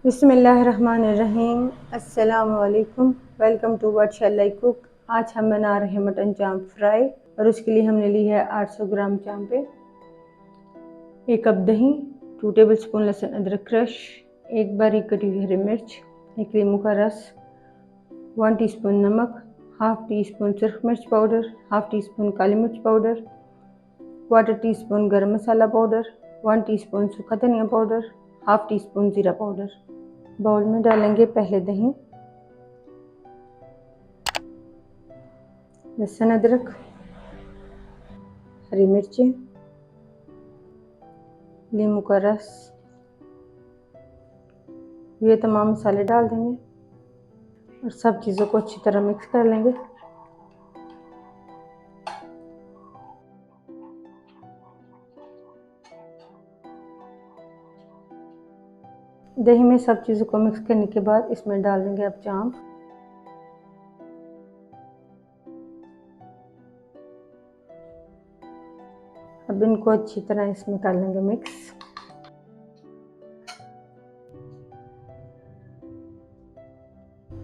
बिस्मिल्लाहिर्रहमानिर्रहीम। अस्सलामु अलैकुम। Welcome to what shall I cook. आज हम बना रहे हैं मटन चांप फ्राई और उसके लिए हमने ली है 800 ग्राम चांपे, 1 कप दही, 2 टेबलस्पून लहसुन अदरक क्रश, 1 बारीक कटी हुई हरी मिर्च, 1 लीमू का रस, 1 टीस्पून नमक, हाफ टी स्पून सुरख मिर्च पाउडर, हाफ टी स्पून काली मिर्च पाउडर, 1/4 टीस्पून गरम मसाला पाउडर, 1 टीस्पून सूखा धनिया पाउडर, हाफ टी स्पून ज़ीरा पाउडर। बाउल में डालेंगे पहले दही, लहसुन अदरक, हरी मिर्ची, नींबू का रस, ये तमाम मसाले डाल देंगे और सब चीज़ों को अच्छी तरह मिक्स कर लेंगे। दही में सब चीज़ों को मिक्स करने के बाद इसमें डाल देंगे अब चांप। अब इनको अच्छी तरह इसमें कर लेंगे मिक्स।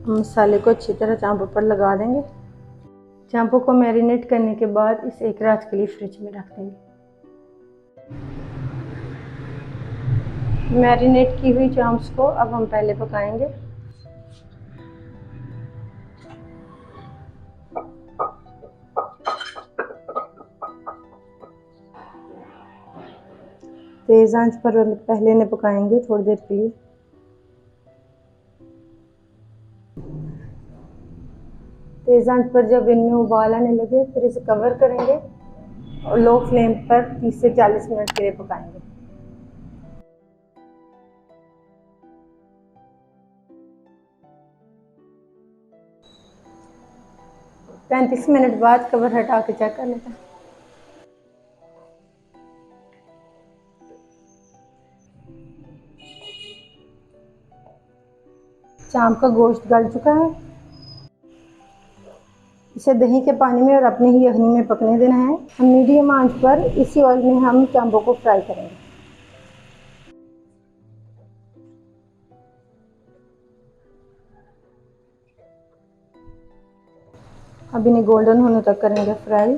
मसाले को अच्छी तरह चांपों पर लगा देंगे। चांपों को मैरिनेट करने के बाद इसे 1 रात के लिए फ्रिज में रख देंगे। मैरिनेट की हुई चांप्स को अब हम पहले पकाएंगे। तेज आंच पर पहले इन्हें पकाएंगे थोड़ी देर के लिए। तेज आंच पर जब इनमें उबाल आने लगे फिर इसे कवर करेंगे और लो फ्लेम पर 30 से 40 मिनट के लिए पकाएंगे। 35 मिनट बाद कवर हटा के चेक कर लेते हैं। चांप का गोश्त गल चुका है। इसे दही के पानी में और अपनी ही यखनी में पकने देना है। हम मीडियम आंच पर इसी ऑयल में हम चांपों को फ्राई करेंगे। अब इन्हें गोल्डन होने तक करेंगे फ्राई।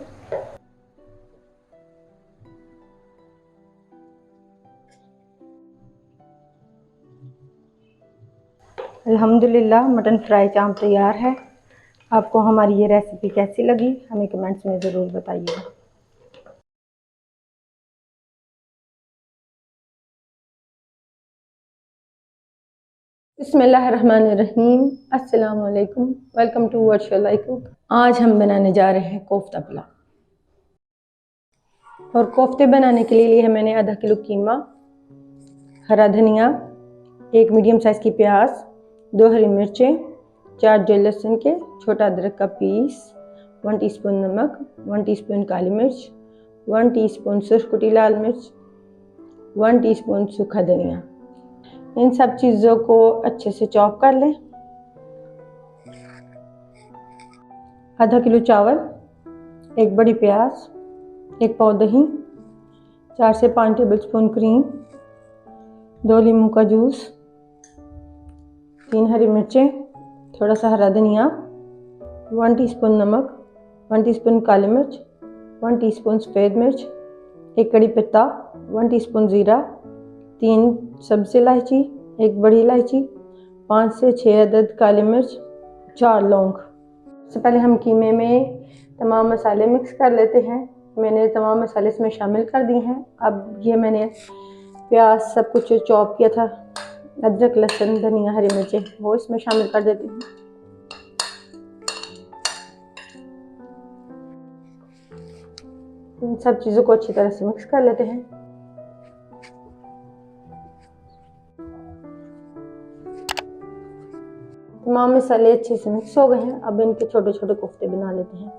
अल्हम्दुलिल्लाह मटन फ्राई चांप तैयार है। आपको हमारी ये रेसिपी कैसी लगी हमें कमेंट्स में ज़रूर बताइएगा। बिस्मिल्लाहिर्रहमानिर्रहीम। अस्सलाम वालेकुम। Welcome to what shall I cook. आज हम बनाने जा रहे हैं कोफ्ता पुलाव। और कोफ्ते बनाने के लिए मैंने आधा किलो कीमा, हरा धनिया, 1 मीडियम साइज़ की प्याज, 2 हरी मिर्चें, 4 जो लहसुन के, छोटा अदरक का पीस, 1 टीस्पून नमक, 1 टीस्पून काली मिर्च, 1 टीस्पून सुर्ख कुटी लाल मिर्च, 1 टीस्पून सूखा धनिया। इन सब चीज़ों को अच्छे से चॉप कर लें। आधा किलो चावल, 1 बड़ी प्याज, 1 पाव दही, 4 से 5 टेबलस्पून क्रीम, 2 लीमू का जूस, 3 हरी मिर्चें, थोड़ा सा हरा धनिया, 1 टीस्पून नमक, 1 टीस्पून काली मिर्च, 1 टीस्पून सफ़ेद मिर्च, 1 कड़ी पत्ता, 1 टीस्पून ज़ीरा, 3 सब्ज़ इलायची, 1 बड़ी इलायची, 5 से 6 अदद काली मिर्च, 4 लौंग। सबसे पहले हम कीमे में तमाम मसाले मिक्स कर लेते हैं। मैंने तमाम मसाले इसमें शामिल कर दिए हैं। अब ये मैंने प्याज सब कुछ चॉप किया था, अदरक लहसुन धनिया हरी मिर्चें, वो इसमें शामिल कर देती हूँ। इन सब चीज़ों को अच्छी तरह से मिक्स कर लेते हैं। तमाम मसाले अच्छे से मिक्स हो गए हैं। अब इनके छोटे छोटे कोफ्ते बना लेते हैं।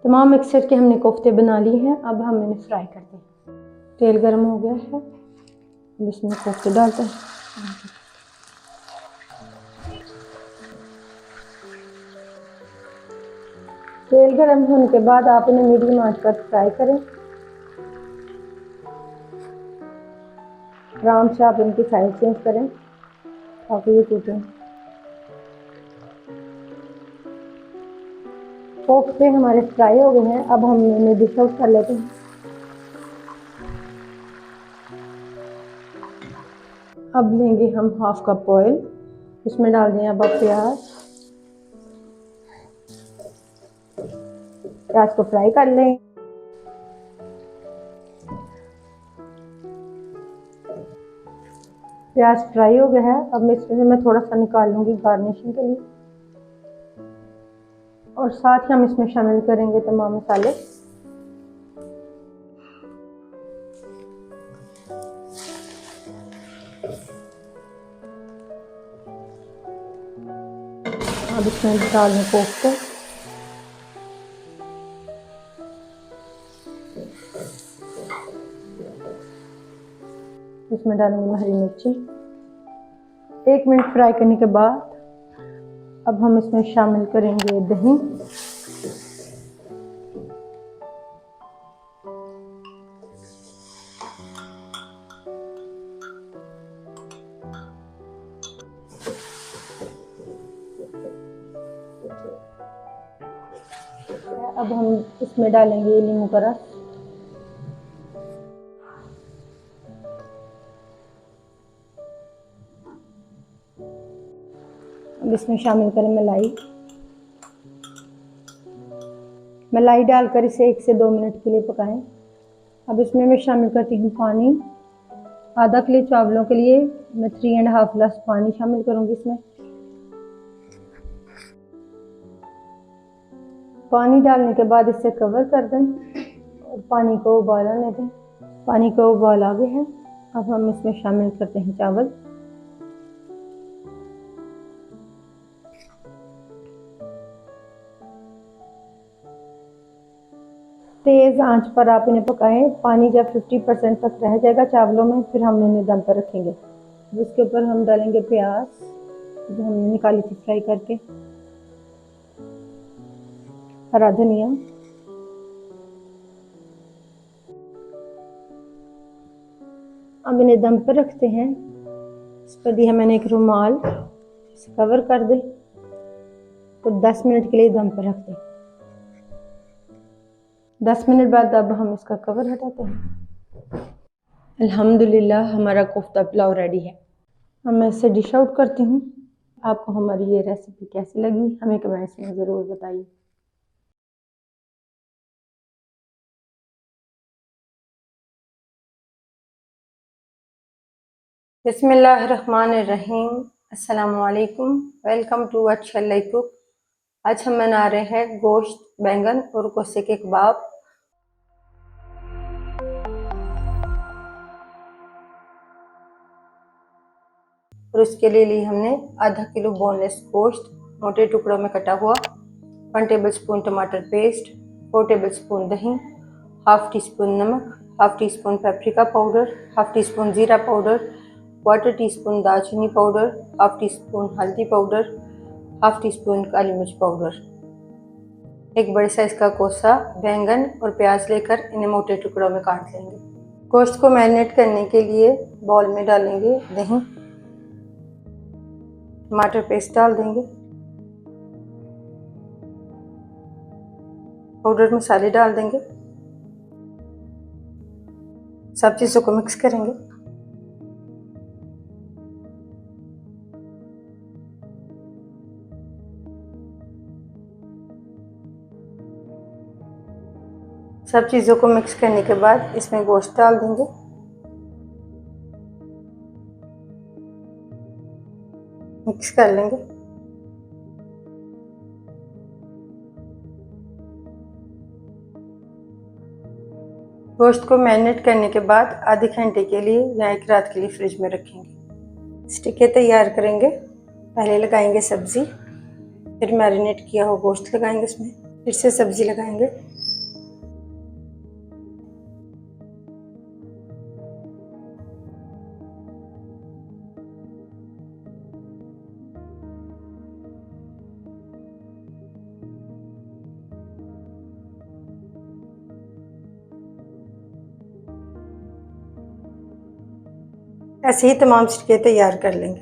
तमाम मिक्सचर के हमने कोफ्ते बना लिए हैं। अब हम इन्हें फ्राई करते हैं। तेल गर्म हो गया है, अब इसमें कोफ्ते डालते हैं। तेल गर्म होने के बाद आप इन्हें मीडियम आंच पर फ्राई करें। आराम से आप इनकी साइड चेंज करें ताकि ये टूटें। कोफ्ते हमारे फ्राई हो गए हैं, अब हम इन्हें डिश आउट कर लेते हैं। अब लेंगे हम हाफ कप ऑयल, इसमें डाल दें अब आप प्याज को फ्राई कर लें। प्याज फ्राई हो गया है, अब इसमें मैं थोड़ा सा निकाल लूँगी गार्निशिंग के लिए, और साथ ही हम इसमें शामिल करेंगे तमाम मसाले। अब इसमें डाल दें कोफ्ते, इसमें डालेंगे हरी मिर्ची। 1 मिनट फ्राई करने के बाद अब हम इसमें शामिल करेंगे दही। अब हम इसमें डालेंगे नींबू का रस। अब इसमें शामिल करें मलाई। मलाई डालकर इसे 1 से 2 मिनट के लिए पकाएं। अब इसमें मैं शामिल करती हूँ पानी। आधा किलो चावलों के लिए मैं 3.5 गिलास पानी शामिल करूँगी इसमें। पानी डालने के बाद इसे कवर कर दें और पानी को उबाल आने दें। पानी का उबाल आ गया है, अब हम इसमें शामिल करते हैं चावल। तेज़ आंच पर आप इन्हें पकाएं। पानी जब 50% तक रह जाएगा चावलों में, फिर हम इन्हें दम पर रखेंगे। उसके ऊपर हम डालेंगे प्याज जो हमने निकाली थी फ्राई करके, हरा धनिया, अब इन्हें दम पर रखते हैं। इस पर दिया मैंने एक रुमाल, इसे कवर कर दे तो 10 मिनट के लिए दम पर रख दें। 10 मिनट बाद अब हम इसका कवर हटाते हैं। अल्हम्दुलिल्लाह हमारा कोफ्ता पुलाव रेडी है। अब मैं इसे डिश आउट करती हूँ। आपको हमारी ये रेसिपी कैसी लगी हमें कमेंट्स में ज़रूर बताइए। बिस्मिल्लाहिर्रहमानिर्रहीम, अस्सलामु अलैकुम, वेलकम टू अच्छा कुक। आज हम बना रहे हैं गोश्त, बैंगन और कोसे के कबाब। और उसके लिए ली हमने आधा किलो बोनलेस गोश्त मोटे टुकड़ों में कटा हुआ, 1 टेबल स्पून टमाटर पेस्ट, 4 टेबल स्पून दही, हाफ टी स्पून नमक, half tea spoon paprika powder, half tea spoon ज़ीरा पाउडर, 1/4 टीस्पून दालचीनी पाउडर, हाफ टी स्पून हल्दी पाउडर, हाफ टी स्पून काली मिर्च पाउडर। एक बड़े साइज का कोसा बैंगन और प्याज लेकर इन्हें मोटे टुकड़ों में काट लेंगे। गोश्त को मैरिनेट करने के लिए बाउल में डालेंगे दही, टमाटर पेस्ट डाल देंगे, पाउडर मसाले डाल देंगे, सब चीज़ों को मिक्स करेंगे। सब चीज़ों को मिक्स करने के बाद इसमें गोश्त डाल देंगे, मिक्स कर लेंगे। गोश्त को मैरिनेट करने के बाद आधे घंटे के लिए या 1 रात के लिए फ्रिज में रखेंगे। स्टिकें तैयार करेंगे। पहले लगाएंगे सब्ज़ी, फिर मैरिनेट किया हुआ गोश्त लगाएंगे इसमें, फिर से सब्ज़ी लगाएंगे। ऐसे ही तमाम सिरके तैयार कर लेंगे।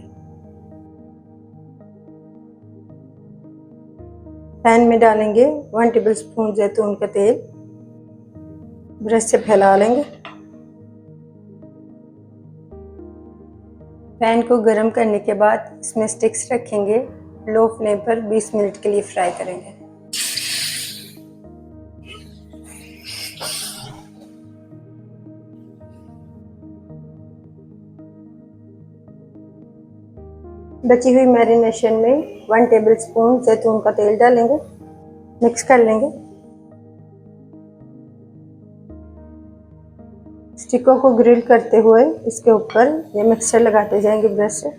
पैन में डालेंगे 1 टेबलस्पून जैतून का तेल, ब्रश से फैला लेंगे। पैन को गर्म करने के बाद इसमें स्टिक्स रखेंगे, लो फ्लेम पर 20 मिनट के लिए फ्राई करेंगे। बची हुई मैरिनेशन में 1 टेबलस्पून जैतून का तेल डालेंगे, मिक्स कर लेंगे। स्टिकों को ग्रिल करते हुए इसके ऊपर ये मिक्सचर लगाते जाएंगे ब्रश से।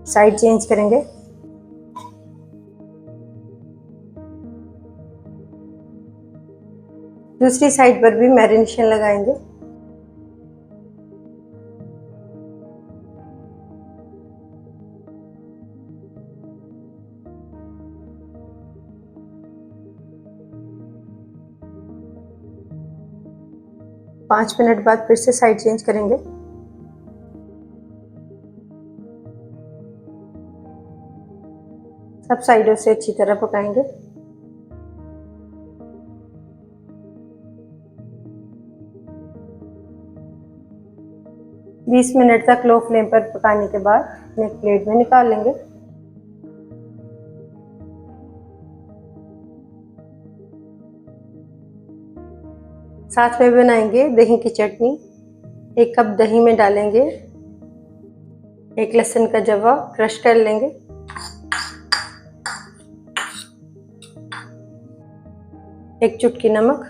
साइड चेंज करेंगे। दूसरी साइड पर भी मैरिनेशन लगाएंगे। पाँच मिनट बाद फिर से साइड चेंज करेंगे। सब साइडों से अच्छी तरह पकाएंगे। बीस मिनट तक लो फ्लेम पर पकाने के बाद एक प्लेट में निकाल लेंगे। साथ में बनाएंगे दही की चटनी। 1 कप दही में डालेंगे 1 लहसुन का जवा, क्रश कर लेंगे। एक चुटकी नमक,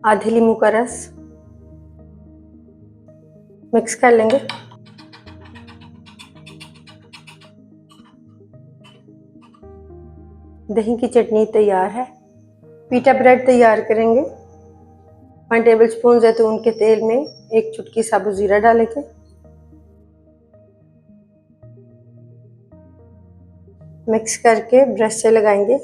आधी नींबू का रस, मिक्स कर लेंगे। दही की चटनी तैयार है। पीटा ब्रेड तैयार करेंगे। 1 टेबलस्पून जैतून के तेल में 1 चुटकी साबुत जीरा डालेंगे। मिक्स करके ब्रश से लगाएंगे।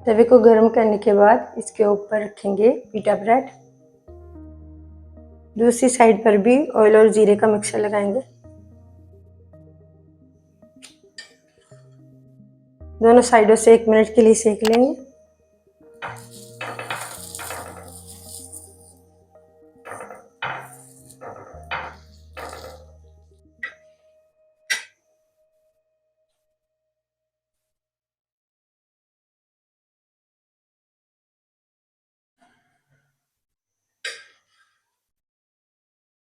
तवे को गर्म करने के बाद इसके ऊपर रखेंगे पीटा ब्रेड। दूसरी साइड पर भी ऑयल और जीरे का मिक्सचर लगाएंगे। दोनों साइडों से 1 मिनट के लिए सेक लेंगे।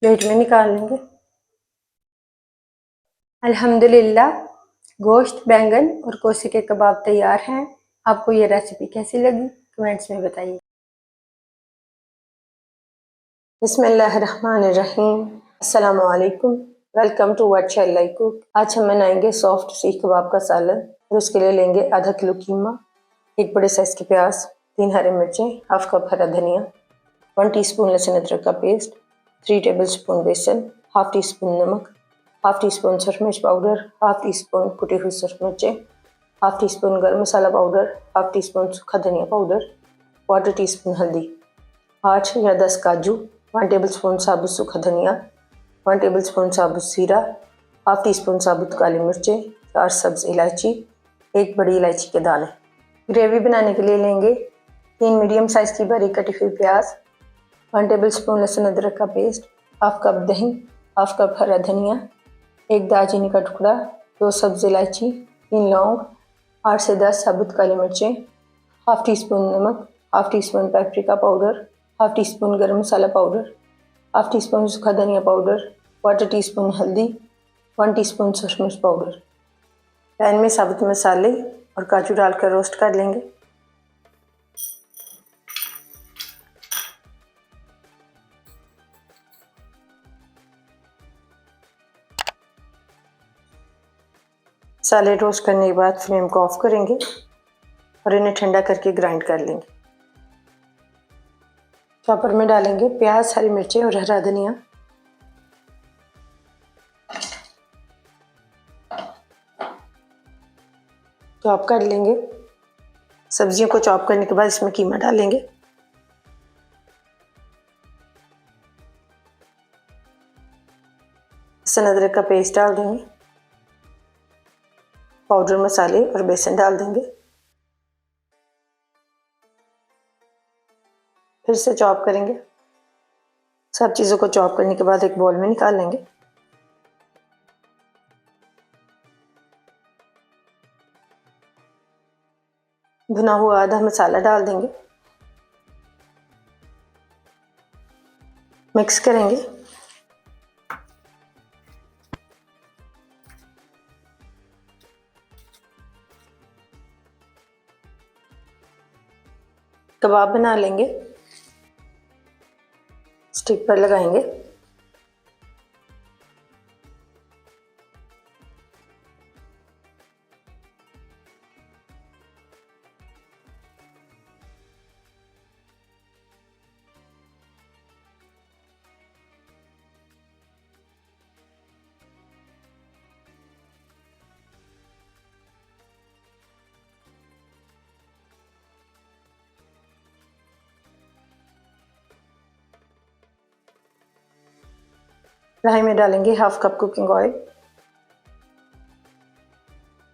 प्लेट में निकाल लेंगे। अल्हम्दुलिल्लाह गोश्त, बैंगन और कोसे के कबाब तैयार हैं। आपको ये रेसिपी कैसी लगी कमेंट्स में बताइए। बिस्मिल्लाहिर्रहमानिर्रहीम। अस्सलाम वालेकुम। Welcome to what shall I cook. आज हम बनाएंगे सॉफ्ट सीख कबाब का सालन और उसके लिए लेंगे आधा किलो कीमा, 1 बड़े साइज के प्याज, 3 हरी मिर्चें, हाफ कप हरा धनिया, 1 टीस्पून लहसुन अदरक का पेस्ट, 3 टेबलस्पून बेसन, हाफ टी स्पून नमक, हाफ टी स्पून सुरख मिर्च पाउडर, हाफ टी स्पून कुटी हुई सुरख मिर्चें, हाफ टी स्पून गर्म मसाला पाउडर, हाफ टी स्पून सूखा धनिया पाउडर, 1/4 टीस्पून हल्दी, 8 या 10 काजू, 1 टेबलस्पून साबुत सूखा धनिया, 1 टेबलस्पून साबुत जीरा, हाफ टी स्पून साबुत काली मिर्चें, 4 सब्ज इलायची, 1 बड़ी इलायची के दाने। ग्रेवी बनाने के लिए लेंगे 3 मीडियम साइज की बारीक कटी हुई प्याज, 1 टेबलस्पून लहसुन अदरक का पेस्ट, हाफ कप दही, हाफ कप हरा धनिया, 1 दालचीनी का टुकड़ा, 2 सब्ज इलायची, 3 लौंग, 8 से 10 साबुत काली मिर्चें, हाफ टी स्पून नमक, half tea spoon paprika powder, half tea spoon गर्म मसाला पाउडर, हाफ टी स्पून सूखा धनिया पाउडर, 1/4 टीस्पून हल्दी, 1 टीस्पून सुरख मिर्च पाउडर। पैन में साबुत मसाले और काजू डालकर रोस्ट कर लेंगे। मसाले रोस्ट करने के बाद फ्लेम को ऑफ करेंगे और इन्हें ठंडा करके ग्राइंड कर लेंगे। चॉपर में डालेंगे प्याज, हरी मिर्चें और हरा धनिया। चॉप कर लेंगे। सब्जियों को चॉप करने के बाद इसमें कीमा डालेंगे। लहसुन अदरक का पेस्ट डाल देंगे। पाउडर मसाले और बेसन डाल देंगे। फिर से चॉप करेंगे। सब चीज़ों को चॉप करने के बाद एक बाउल में निकाल लेंगे। भुना हुआ आधा मसाला डाल देंगे। मिक्स करेंगे। कबाब बना लेंगे। स्टिक पर लगाएंगे। कढ़ाई में डालेंगे हाफ कप कुकिंग ऑयल।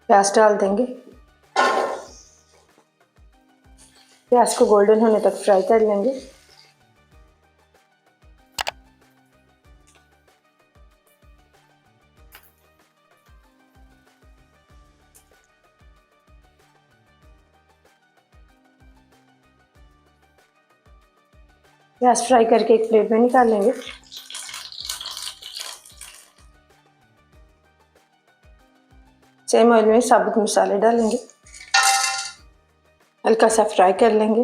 प्याज डाल देंगे। प्याज को गोल्डन होने तक फ्राई कर लेंगे। प्याज फ्राई करके एक प्लेट में निकाल लेंगे। सेम ऑयल में साबुत मसाले डालेंगे। हल्का सा फ्राई कर लेंगे।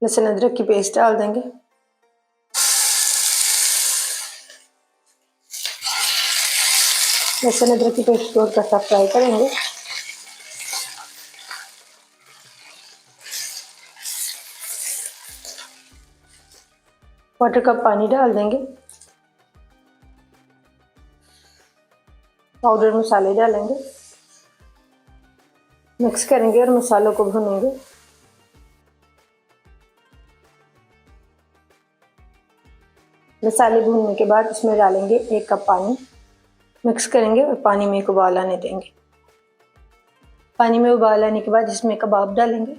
लहसुन अदरक की पेस्ट डाल देंगे। लहसुन अदरक की पेस्ट को हल्का सा फ्राई करेंगे। क्वार्टर कप पानी डाल देंगे। पाउडर मसाले डालेंगे। मिक्स करेंगे और मसालों को भूनेंगे। मसाले भूनने के बाद इसमें डालेंगे 1 कप पानी। मिक्स करेंगे और पानी में एक उबाल आने देंगे। पानी में उबाल आने के बाद इसमें कबाब डालेंगे।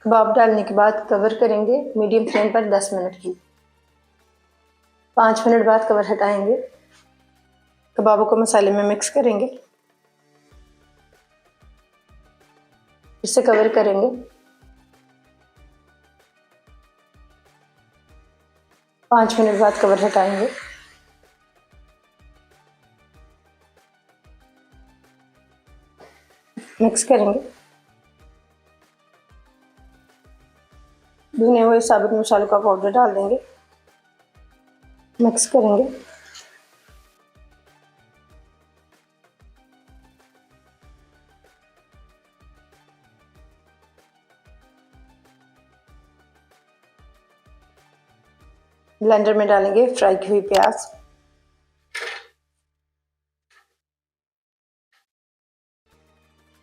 कबाब डालने के बाद कवर करेंगे मीडियम फ्लेम पर 10 मिनट की। 5 मिनट बाद कवर हटाएंगे। कबाबों को मसाले में मिक्स करेंगे। फिर से कवर करेंगे। 5 मिनट बाद कवर हटाएंगे। मिक्स करेंगे। भुने हुए साबुत मसालों का पाउडर डाल देंगे। मिक्स करेंगे। ब्लेंडर में डालेंगे फ्राई की हुई प्याज।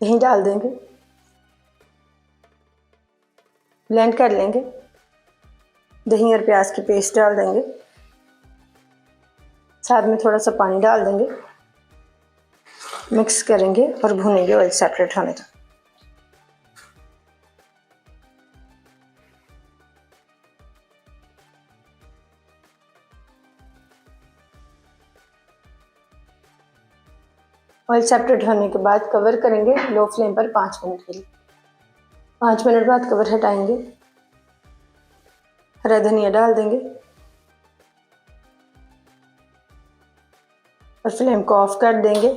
दही डाल देंगे। ब्लेंड कर लेंगे। दही और प्याज की पेस्ट डाल देंगे। साथ में थोड़ा सा पानी डाल देंगे। मिक्स करेंगे और भूनेंगे ऑयल सेपरेट होने तक। ऑयल सेपरेट होने के बाद कवर करेंगे लो फ्लेम पर 5 मिनट के लिए। 5 मिनट बाद कवर हटाएंगे। हरा धनिया डाल देंगे और फ्लेम को ऑफ कर देंगे।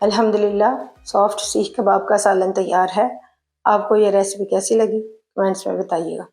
अल्हम्दुलिल्लाह सॉफ्ट सीख कबाब का सालन तैयार है। आपको ये रेसिपी कैसी लगी कमेंट्स में बताइएगा।